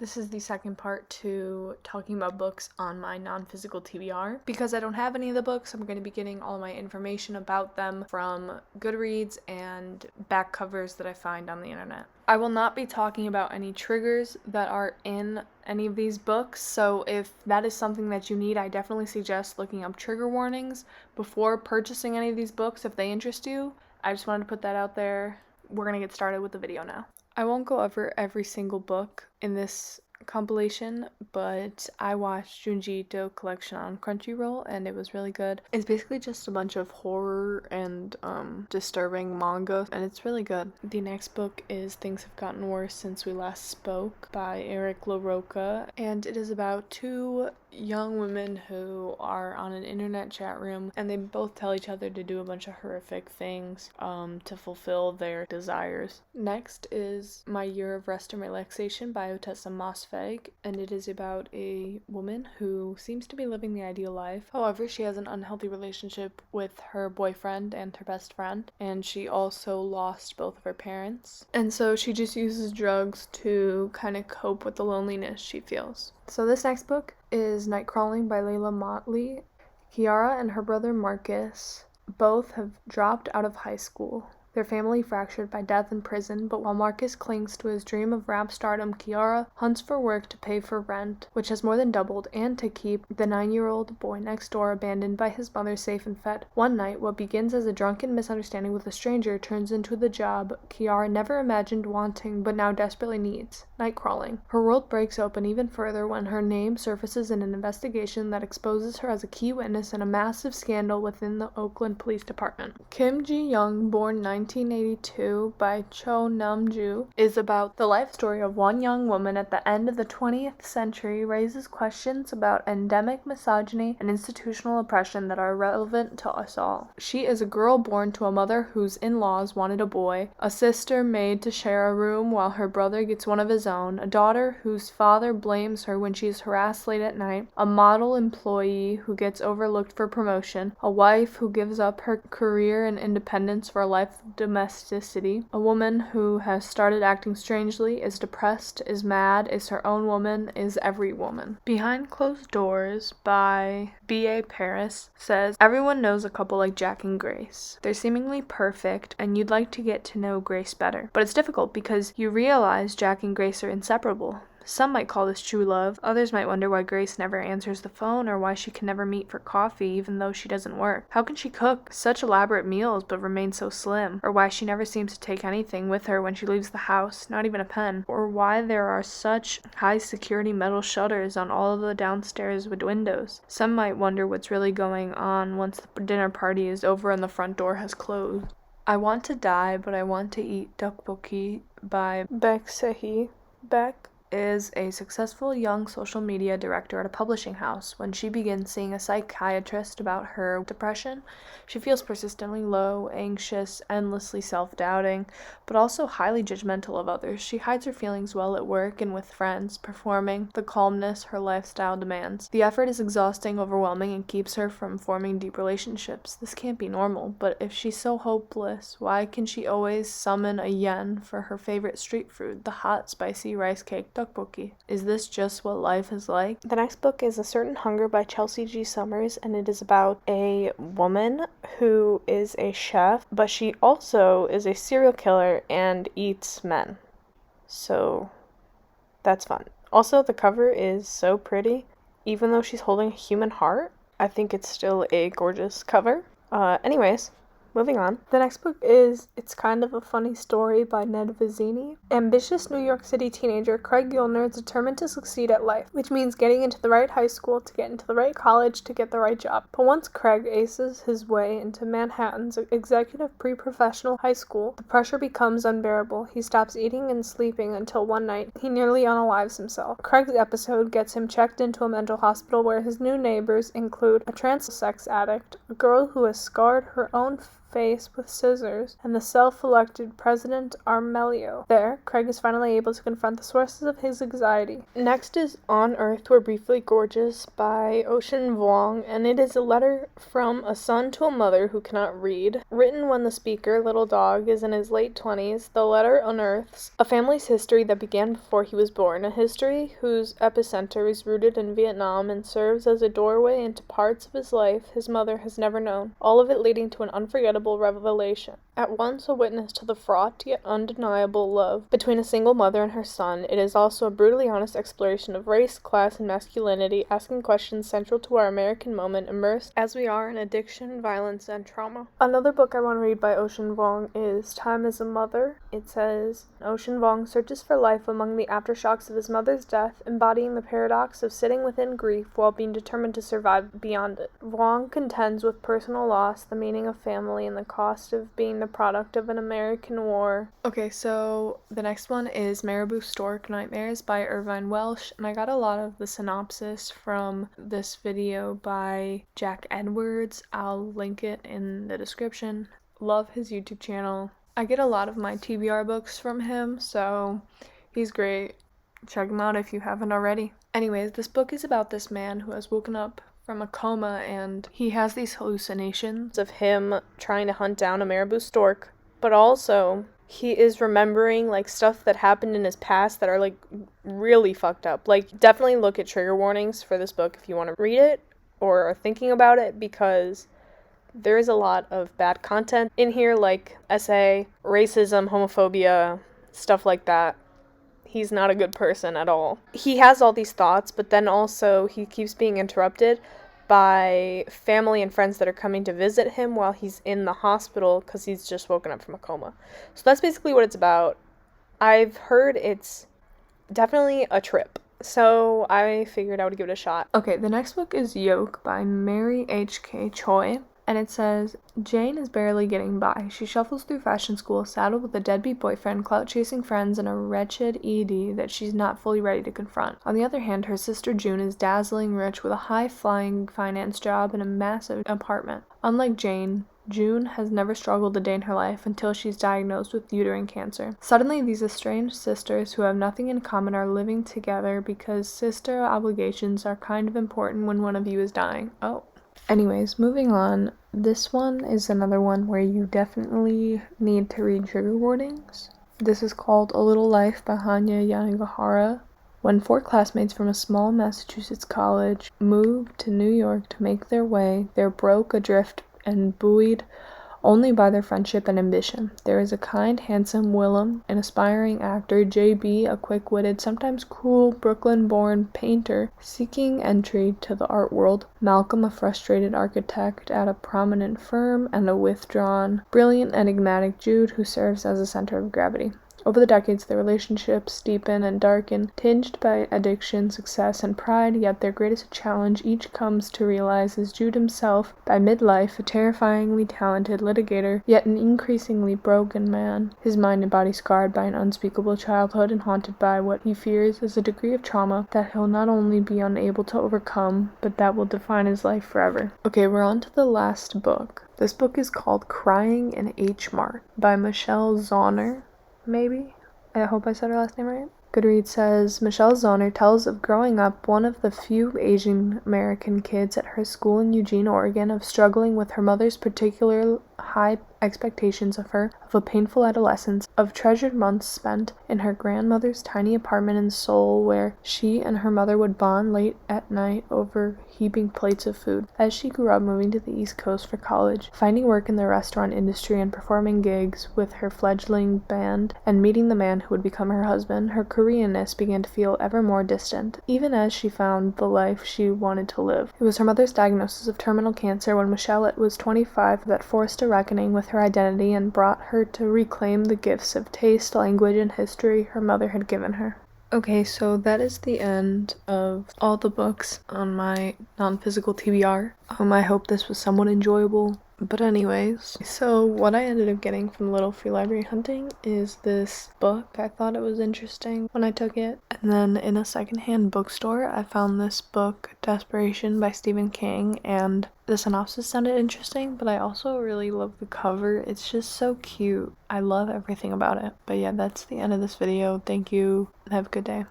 This is the second part to talking about books on my non-physical TBR. Because I don't have any of the books, I'm going to be getting all my information about them from Goodreads and back covers that I find on the internet. I will not be talking about any triggers that are in any of these books, so if that is something that you need, I definitely suggest looking up trigger warnings before purchasing any of these books if they interest you. I just wanted to put that out there. We're going to get started with the video now. I won't go over every single book in this compilation, but I watched Junji Ito collection on Crunchyroll and it was really good. It's basically just a bunch of horror and disturbing manga, and it's really good. The next book is Things Have Gotten Worse Since We Last Spoke by Eric LaRocca, and it is about two young women who are on an internet chat room, and they both tell each other to do a bunch of horrific things to fulfill their desires. Next is My Year of Rest and Relaxation by Otessa Mosfeg, and it is about a woman who seems to be living the ideal life. However, she has an unhealthy relationship with her boyfriend and her best friend, and she also lost both of her parents. And so she just uses drugs to kind of cope with the loneliness she feels. So this next book is Night Crawling by Layla Motley. Kiara and her brother Marcus both have dropped out of high school. Their family fractured by death in prison, but while Marcus clings to his dream of rap stardom, Kiara hunts for work to pay for rent, which has more than doubled, and to keep the 9-year-old boy next door abandoned by his mother safe and fed. One night, what begins as a drunken misunderstanding with a stranger turns into the job Kiara never imagined wanting, but now desperately needs: night crawling. Her world breaks open even further when her name surfaces in an investigation that exposes her as a key witness in a massive scandal within the Oakland Police Department. Kim Ji-young, born 1982 by Cho Nam-ju, is about the life story of one young woman at the end of the 20th century, raises questions about endemic misogyny and institutional oppression that are relevant to us all. She is a girl born to a mother whose in-laws wanted a boy, a sister made to share a room while her brother gets one of his own, a daughter whose father blames her when she is harassed late at night, a model employee who gets overlooked for promotion, a wife who gives up her career and independence for a life of domesticity, a woman who has started acting strangely, is depressed, is mad, is her own woman, is every woman. Behind Closed Doors by B.A. Paris says, everyone knows a couple like Jack and Grace. They're seemingly perfect, and you'd like to get to know Grace better. But it's difficult because you realize Jack and Grace are inseparable. Some might call this true love. Others might wonder why Grace never answers the phone, or why she can never meet for coffee even though she doesn't work. How can she cook such elaborate meals but remain so slim? Or why she never seems to take anything with her when she leaves the house, not even a pen. Or why there are such high security metal shutters on all of the downstairs windows. Some might wonder what's really going on once the dinner party is over and the front door has closed. I Want to Die, But I Want to Eat Tteokbokki by Baek Se-hee. Baek is a successful young social media director at a publishing house. When she begins seeing a psychiatrist about her depression, she feels persistently low, anxious, endlessly self-doubting, but also highly judgmental of others. She hides her feelings well at work and with friends, performing the calmness her lifestyle demands. The effort is exhausting, overwhelming, and keeps her from forming deep relationships. This can't be normal, but if she's so hopeless, why can she always summon a yen for her favorite street food, the hot, spicy rice cake tteokbokki? Is this just what life is like? The next book is A Certain Hunger by Chelsea G. Summers, and it is about a woman who is a chef, but she also is a serial killer and eats men. So that's fun. Also, the cover is so pretty. Even though she's holding a human heart, I think it's still a gorgeous cover. Anyways, moving on. The next book is It's Kind of a Funny Story by Ned Vizzini. Ambitious New York City teenager Craig Gilner is determined to succeed at life, which means getting into the right high school to get into the right college to get the right job. But once Craig aces his way into Manhattan's executive pre-professional high school, the pressure becomes unbearable. He stops eating and sleeping until one night he nearly unalives himself. Craig's episode gets him checked into a mental hospital where his new neighbors include a trans sex addict, a girl who has scarred her own face with scissors and the self-elected President Armelio. There, Craig is finally able to confront the sources of his anxiety. Next is On Earth We're Briefly Gorgeous by Ocean Vuong, and it is a letter from a son to a mother who cannot read. Written when the speaker, Little Dog, is in his late 20s, the letter unearths a family's history that began before he was born, a history whose epicenter is rooted in Vietnam and serves as a doorway into parts of his life his mother has never known, all of it leading to an unforgettable revelation. At once a witness to the fraught yet undeniable love between a single mother and her son, it is also a brutally honest exploration of race, class, and masculinity, asking questions central to our American moment, immersed as we are in addiction, violence, and trauma. Another book I want to read by Ocean Vuong is Time as a Mother. It says, Ocean Vuong searches for life among the aftershocks of his mother's death, embodying the paradox of sitting within grief while being determined to survive beyond it. Vuong contends with personal loss, the meaning of family, and the cost of being the product of an American war. Okay, so the next one is Marabou Stork Nightmares by Irvine Welsh, and I got a lot of the synopsis from this video by Jack Edwards. I'll link it in the description. Love his YouTube channel. I get a lot of my TBR books from him, so he's great. Check him out if you haven't already. Anyways, this book is about this man who has woken up from a coma, and he has these hallucinations of him trying to hunt down a marabou stork, but also he is remembering like stuff that happened in his past that are like really fucked up. Like, definitely look at trigger warnings for this book if you want to read it or are thinking about it, because there is a lot of bad content in here, like essay, racism, homophobia, stuff like that. He's not a good person at all. He has all these thoughts, but then also he keeps being interrupted by family and friends that are coming to visit him while he's in the hospital because he's just woken up from a coma. So that's basically what it's about. I've heard it's definitely a trip, so I figured I would give it a shot. Okay, the next book is Yoke by Mary H.K. Choi. And it says, Jane is barely getting by. She shuffles through fashion school, saddled with a deadbeat boyfriend, clout-chasing friends, and a wretched ED that she's not fully ready to confront. On the other hand, her sister June is dazzling rich with a high-flying finance job and a massive apartment. Unlike Jane, June has never struggled a day in her life until she's diagnosed with uterine cancer. Suddenly, these estranged sisters who have nothing in common are living together because sister obligations are kind of important when one of you is dying. Oh. Anyways, moving on. This one is another one where you definitely need to read trigger warnings. This is called A Little Life by Hanya Yanagihara. When 4 classmates from a small Massachusetts college moved to New York to make their way, they're broke, adrift, and buoyed only by their friendship and ambition. There is a kind, handsome Willem, an aspiring actor, J.B., a quick-witted, sometimes cruel, Brooklyn-born painter seeking entry to the art world, Malcolm, a frustrated architect at a prominent firm, and a withdrawn, brilliant, enigmatic Jude who serves as a center of gravity. Over the decades, their relationships deepen and darken, tinged by addiction, success, and pride, yet their greatest challenge each comes to realize is Jude himself, by midlife, a terrifyingly talented litigator, yet an increasingly broken man, his mind and body scarred by an unspeakable childhood and haunted by what he fears is a degree of trauma that he'll not only be unable to overcome, but that will define his life forever. Okay, we're on to the last book. This book is called Crying in H Mart by Michelle Zauner. Maybe? I hope I said her last name right. Goodreads says, Michelle Zauner tells of growing up one of the few Asian American kids at her school in Eugene, Oregon, of struggling with her mother's particular high expectations of her, of a painful adolescence, of treasured months spent in her grandmother's tiny apartment in Seoul where she and her mother would bond late at night over heaping plates of food. As she grew up, moving to the East Coast for college, finding work in the restaurant industry and performing gigs with her fledgling band, and meeting the man who would become her husband, her Koreanness began to feel ever more distant, even as she found the life she wanted to live. It was her mother's diagnosis of terminal cancer when Michelle was 25 that forced a reckoning with her identity and brought her to reclaim the gifts of taste, language, and history her mother had given her. Okay, so that is the end of all the books on my non-physical TBR. I hope this was somewhat enjoyable. But anyways, so what I ended up getting from Little Free Library Hunting is this book. I thought it was interesting when I took it. And then in a secondhand bookstore, I found this book, Desperation by Stephen King, and the synopsis sounded interesting, but I also really love the cover. It's just so cute. I love everything about it. But yeah, that's the end of this video. Thank you. Have a good day.